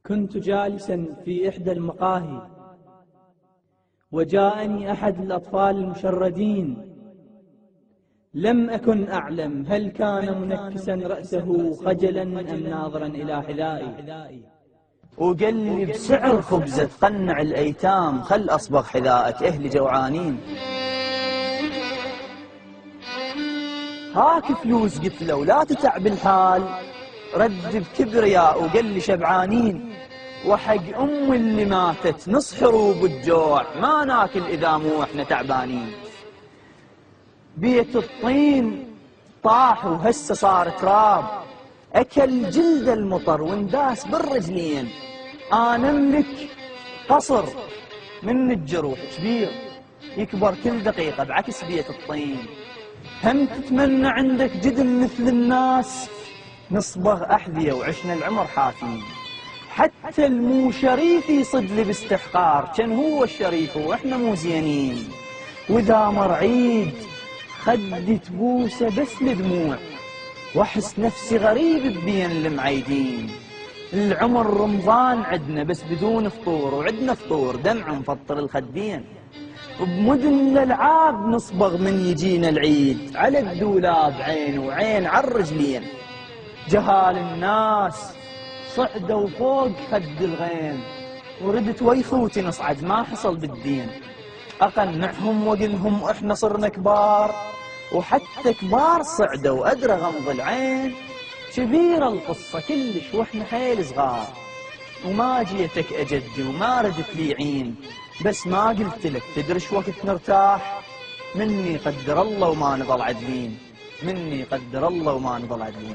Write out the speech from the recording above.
كنت جالسا في إحدى المقاهي، وجاءني أحد الأطفال المشردين. لم أكن أعلم هل كان منكسا رأسه خجلا أم ناظرا إلى حذائي، وقال لي بسعر خبزة تقنع الأيتام، خل أصبغ حذائك أهل جوعانين. هاك فلوس، قلت له ولا تتعب الحال. رد بكبرياء وقال لي شبعانين، وحق أم اللي ماتت نص حروب الجوع، ما ناكل إذا مو إحنا تعبانين. بيت الطين طاح وهسه صار تراب، أكل جلد المطر وانداس بالرجلين. أنا أملك قصر من الجروح كبير يكبر كل دقيقة بعكس بيت الطين. هم تتمنى عندك جدم مثل الناس، نصبغ أحذية وعشنا العمر حافين. حتى المو شريف يصد لي باستحقار، كان هو الشريف وإحنا مو زينين. وإذا مر عيد خدي تبوسه بس لدموع، واحس نفسي غريب ببين المعيدين. العمر رمضان عدنا بس بدون فطور، وعدنا فطور دمع مفطر الخدين. بمدن الألعاب نصبغ من يجينا العيد، على الدولاب عين وعين على الرجلين. جهال الناس صعدوا فوق خد الغين، وردت وي خوتي نصعد ما حصل بالدين. أقنعهم وقلهم إحنا صرنا كبار، وحتى كبار صعدوا أدرى غمض العين. كبيرة القصة كلش وإحنا حيل صغار، وما جيتك أجدي وما ردت لي عين. بس ما قلت لك تدري شو وقت نرتاح؟ مني قدر الله وما نظل عدلين، مني قدر الله وما نظل عدلين.